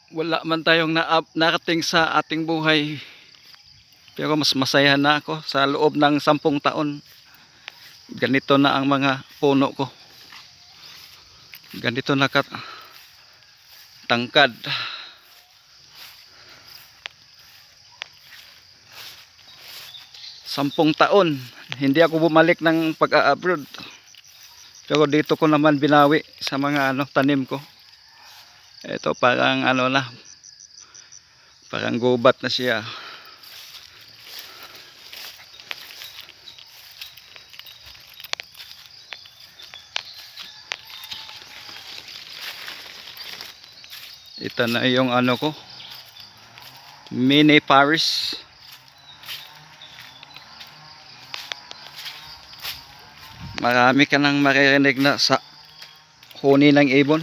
wala man tayong narating sa ating buhay, pero mas masaya na ako sa loob ng 10 taon. Ganito na ang mga puno ko, ganito na katangkad. 10 taon hindi ako bumalik ng pag-a-abroad, pero dito ko naman binawi sa mga tanim ko. Ito parang na, parang gubat na siya. Ito na yung ko, mini Paris. Marami ka nang maririnig na sa huni ng ibon.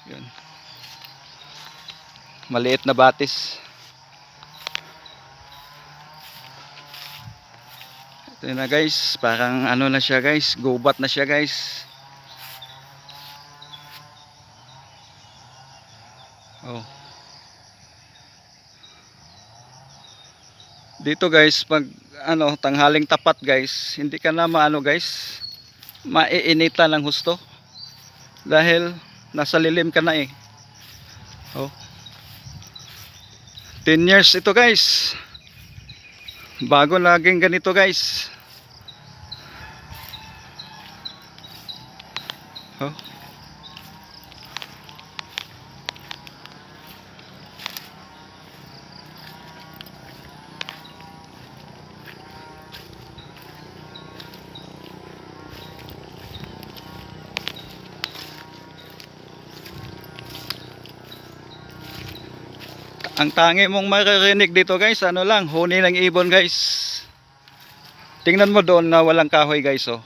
Yun. Maliit na batis. Ito na guys, parang na siya guys, gubat na siya guys. Oh. Dito guys, pag tanghaling tapat guys, hindi ka na guys, maiinitan ng husto dahil nasa lilim ka na eh. Oh. 10 years ito guys, bago laging ganito guys. Oh. Ang tangi mong maririnig dito guys, lang, huni ng ibon guys. Tingnan mo doon na walang kahoy guys, oh.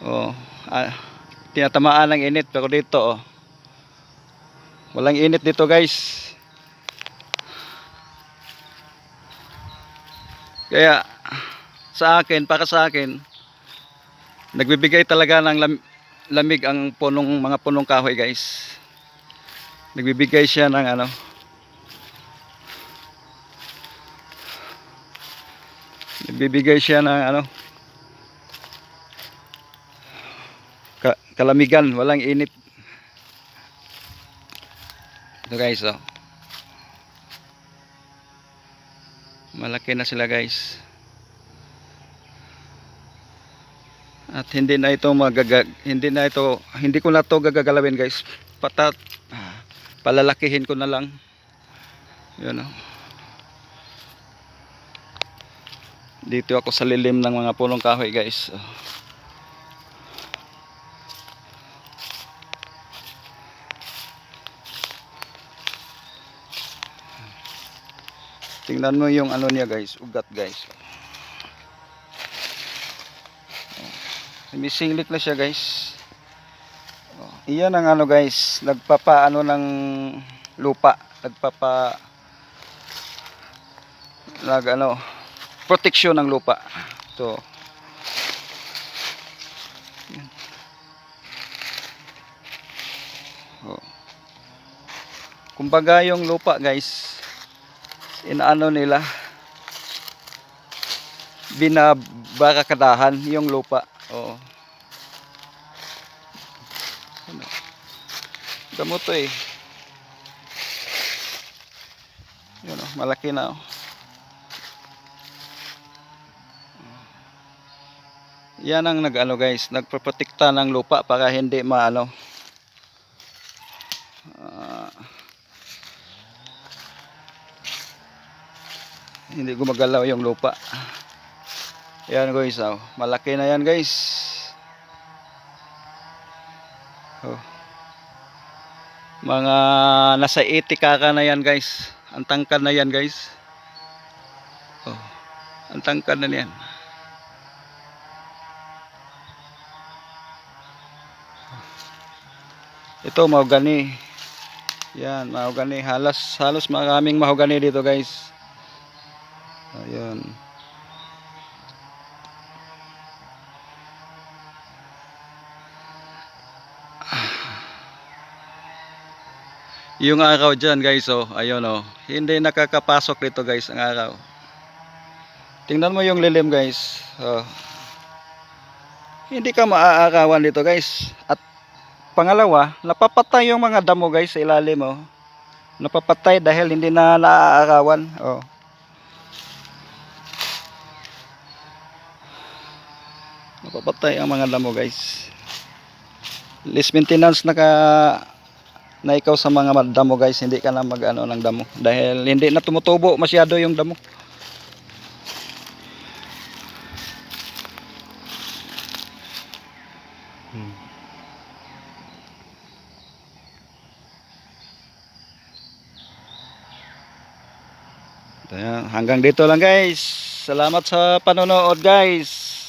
Oh, tinatamaan ng init, pero dito walang init dito guys. Kaya para sa akin, nagbibigay talaga ng lamig ang mga punong kahoy guys. Nagbibigay siya ng nagbibigay siya ng kalamigan, walang init. Ito guys, oh. Malaki na sila guys. At hindi ko na ito gagagalawin guys. Palalakihin ko na lang. Yun, oh. Dito ako sa lilim ng mga punong kahoy guys. Tingnan mo yung niya guys, ugat guys. Misinglik na siya guys. Iyan ang guys, nagpapaano ng lupa, proteksyon ng lupa. Ito. Oh. Kumbaga yung lupa guys, nila, binabarakadahan yung lupa. Oh. Damo to eh. Yun, oh, malaki na, oh. Yan ang guys, nagproprotekta ng lupa para hindi hindi gumagalaw yung lupa. Yan guys, oh. Malaki na yan guys. Oh. Mga nasa 80 kaka na yan guys. Ang tangkad na yan guys. Oh. Ang tangkad na yan. Ito mahogani. Yan, mahogani. Halos maraming mahogani dito guys. Ayun. Yung araw dyan guys, oh, ayun oh, hindi nakakapasok dito guys ang araw. Tingnan mo yung lilim guys. Oh, hindi ka maaarawan dito guys. At pangalawa, napapatay yung mga damo guys sa ilalim oh. Napapatay dahil hindi na naaarawan. Oh. Napapatay ang mga damo guys. Less maintenance na ikaw sa mga damo guys, hindi ka na mag-ano ng damo dahil hindi na tumutubo masyado yung damo. Ayan, hanggang dito lang guys. Salamat sa panonood guys.